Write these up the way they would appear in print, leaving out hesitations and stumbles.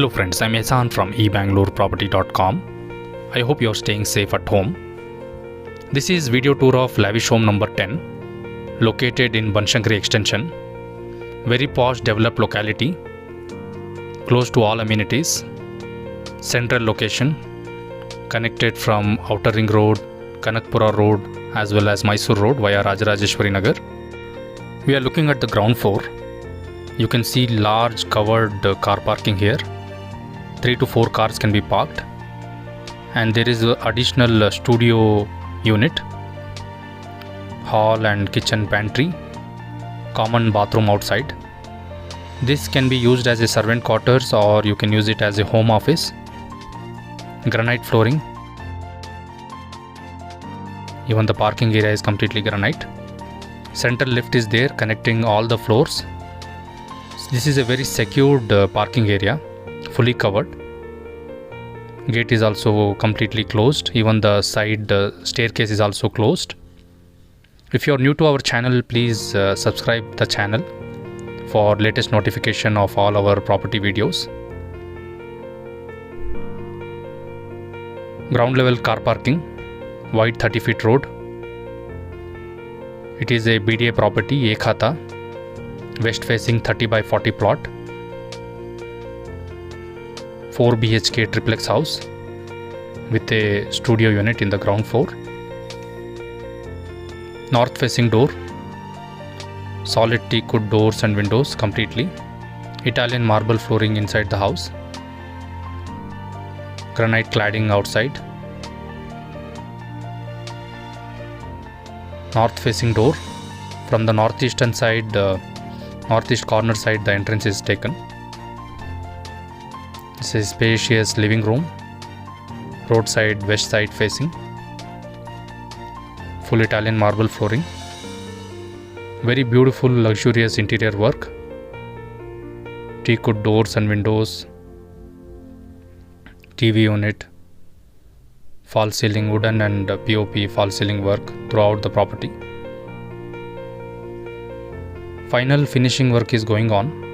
Hello friends, I'm Ehsan from ebangaloreproperty.com. I hope you're staying safe at home. This is video tour of lavish home number 10, located in Banashankari Extension. Very posh developed locality, close to all amenities, central location, connected from Outer Ring Road, Kanakpura Road as well as Mysore Road via Rajarajeshwari Nagar. We are looking at the ground floor. You can see large covered car parking here. 3 to 4 cars can be parked, and there is an additional studio unit, hall and kitchen pantry, common bathroom outside. This can be used as a servant quarters or you can use it as a home office. Granite flooring. Even the parking area is completely granite. Central lift is there connecting all the floors. This is a very secured parking area, fully covered. Gate is also completely closed. Even the side staircase is also closed. If you are new to our channel, please subscribe the channel for latest notification of all our property videos. Ground level car parking, wide 30 feet road. It is a BDA property, Ekhata, west facing 30 by 40 plot. 4 BHK triplex house with a studio unit in the ground floor. North facing door, solid teak wood doors and windows completely. Italian marble flooring inside the house. Granite cladding outside. North facing door. From the northeastern side, northeast corner side, the entrance is taken. This is spacious living room, roadside west side facing, full Italian marble flooring, very beautiful luxurious interior work, teakwood doors and windows, TV unit, false ceiling wooden and POP false ceiling work throughout the property. Final finishing work is going on.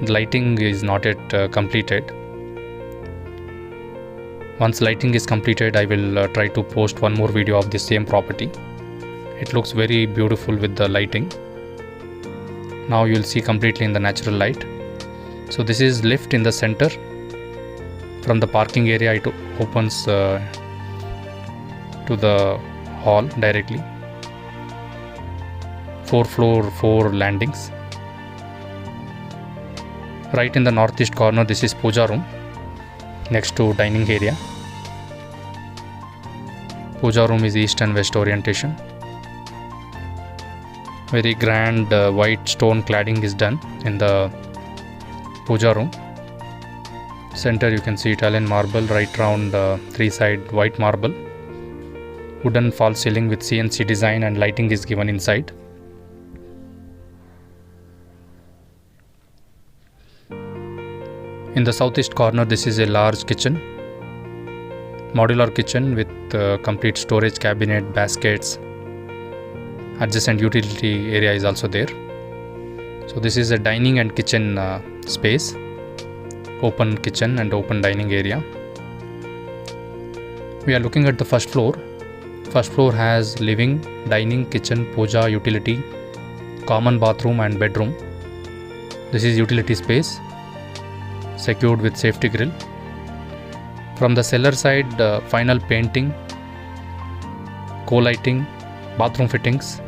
Lighting is not yet completed. Once lighting is completed, I will try to post one more video of the same property. It looks very beautiful with the lighting. Now you will see completely in the natural light. So this is lift in the center. From the parking area it opens to the hall directly. 4 floor, 4 landings. Right in the northeast corner, this is puja room next to dining area. Puja room is east and west orientation. Very grand white stone cladding is done in the puja room. Center you can see Italian marble right round 3 side white marble. Wooden false ceiling with CNC design and lighting is given inside. In the southeast corner, this is a large kitchen, modular kitchen with complete storage cabinet, baskets. Adjacent utility area is also there. So this is a dining and kitchen space, open kitchen and open dining area. We are looking at the first floor. First floor has living, dining, kitchen, puja, utility, common bathroom and bedroom. This is utility space, secured with safety grill. From the cellar side, final painting, co-lighting, bathroom fittings,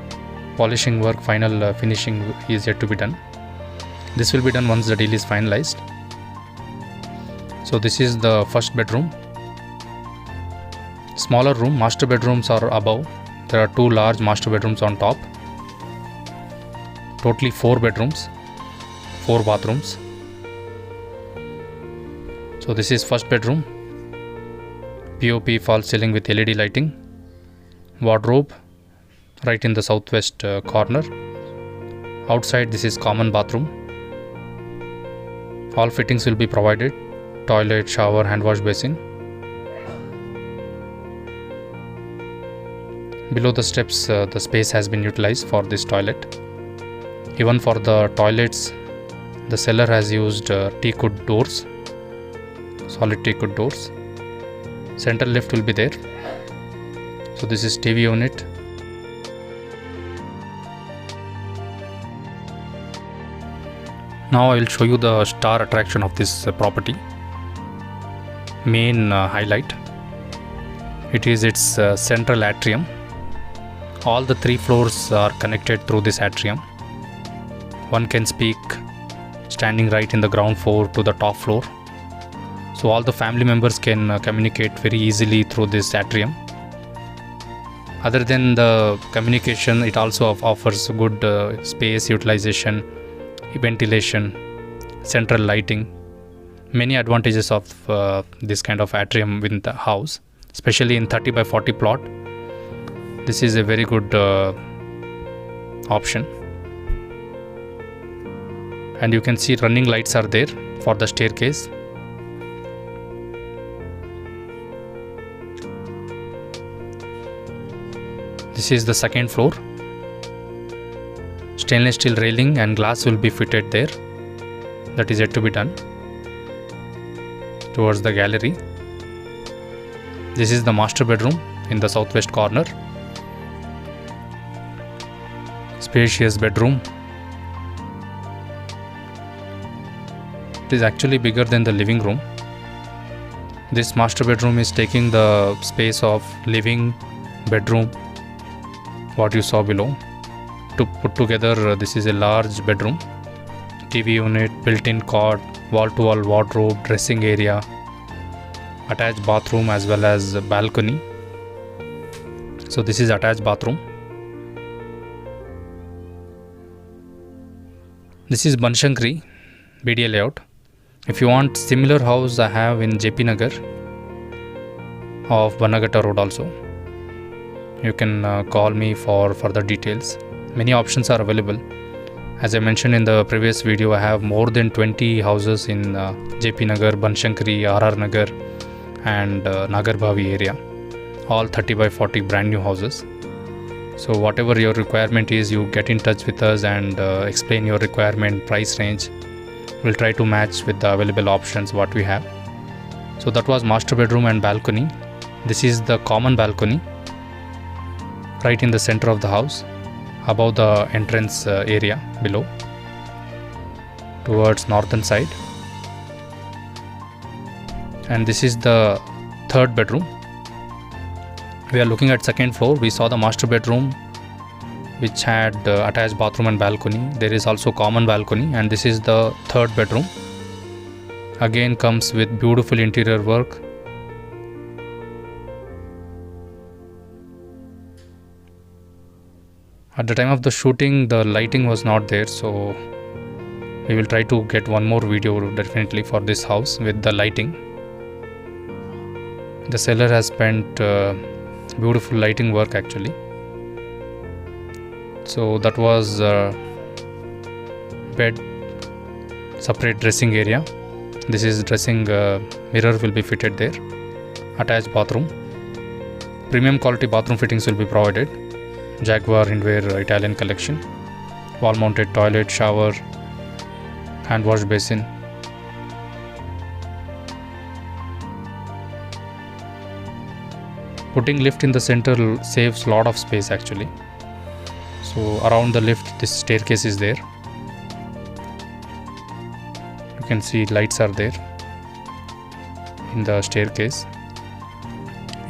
polishing work, final finishing is yet to be done. This will be done once the deal is finalized. So this is the first bedroom. Smaller room, master bedrooms are above. There are 2 large master bedrooms on top. Totally 4 bedrooms, 4 bathrooms. So this is first bedroom. POP false ceiling with LED lighting. Wardrobe right in the southwest corner. Outside this is common bathroom. All fittings will be provided. Toilet, shower, hand wash basin. Below the steps the space has been utilized for this toilet. Even for the toilets The seller has used teakwood doors, solid teakwood doors. Central lift will be there. So this is TV unit. Now I will show you the star attraction of this property. Main highlight. It is its central atrium. All the 3 floors are connected through this atrium. One can speak standing right in the ground floor to the top floor. So all the family members can communicate very easily through this atrium. Other than the communication, it also offers good space utilization, ventilation, central lighting. Many advantages of this kind of atrium within the house, especially in 30 by 40 plot. This is a very good option. And you can see running lights are there for the staircase. This is the second floor. Stainless steel railing and glass will be fitted there. That is yet to be done. Towards the gallery. This is the master bedroom in the southwest corner. Spacious bedroom. It is actually bigger than the living room. This master bedroom is taking the space of living, bedroom, what you saw below. To put together, this is a large bedroom. TV unit, built-in cot, wall-to-wall wardrobe, dressing area, attached bathroom as well as balcony. So this is attached bathroom. This is Banashankari BDA layout. If you want similar house, I have in JP Nagar of Banagatta Road also. You can call me for further details. Many options are available. As I mentioned in the previous video, I have more than 20 houses in JP Nagar, Banashankari, RR Nagar and Nagarbhavi area. All 30 by 40 brand new houses. So whatever your requirement is, you get in touch with us and explain your requirement, price range. We'll try to match with the available options what we have. So that was master bedroom and balcony. This is the common balcony right in the center of the house, above the entrance area below, towards northern side. And this is the third bedroom. We are looking at second floor. We saw the master bedroom which had attached bathroom and balcony. There is also common balcony, and this is the third bedroom. Again comes with beautiful interior work. At the time of the shooting, the lighting was not there, so we will try to get one more video definitely for this house with the lighting. The seller has spent beautiful lighting work actually. So that was bed, separate dressing area. This is dressing mirror will be fitted there. Attached bathroom. Premium quality bathroom fittings will be provided. Jaguar Hindware Italian collection. Wall mounted toilet, shower, hand wash basin. Putting lift in the center saves lot of space actually. So around the lift, this staircase is there. You can see lights are there in the staircase.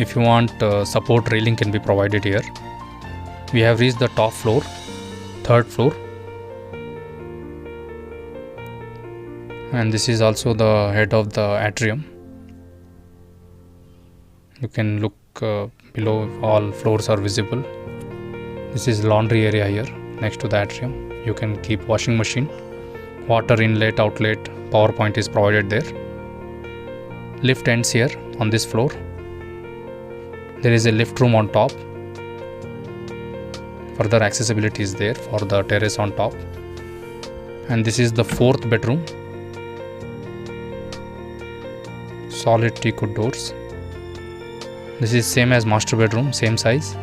If you want, support railing can be provided here. We have reached the top floor, third floor. And this is also the head of the atrium. You can look below, all floors are visible. This is laundry area here next to the atrium. You can keep washing machine, water inlet, outlet, power point is provided there. Lift ends here on this floor. There is a lift room on top. Further accessibility is there for the terrace on top. And this is the fourth bedroom. Solid teakwood doors. This is same as master bedroom, same size,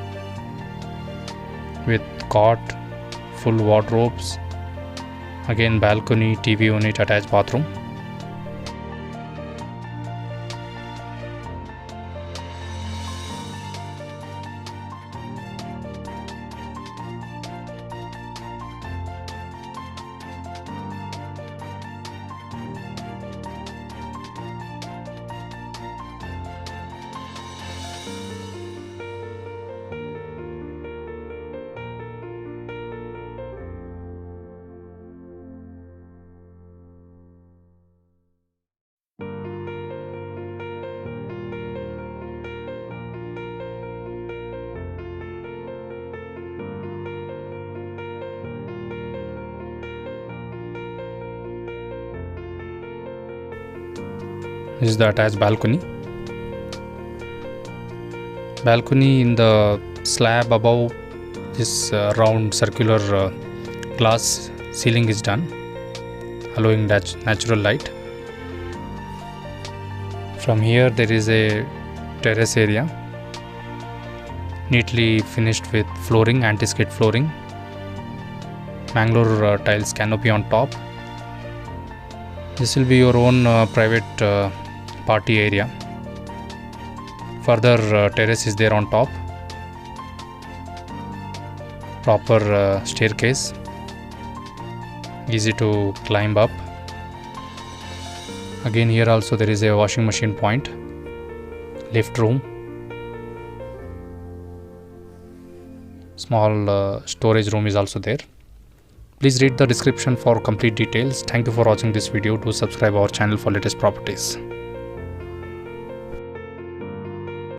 with cot, full wardrobes, Again balcony, TV unit, attached bathroom. This is the attached balcony. Balcony in the slab above this round circular glass ceiling is done, allowing natural light. From here there is a terrace area, neatly finished with flooring, anti-skid flooring, Mangalore tiles canopy on top. This will be your own private party area. Further terrace is there on top. Proper staircase, easy to climb up. Again here also there is a washing machine point, lift room, small storage room is also there. Please read the description for complete details. Thank you for watching this video. Do subscribe our channel for latest properties.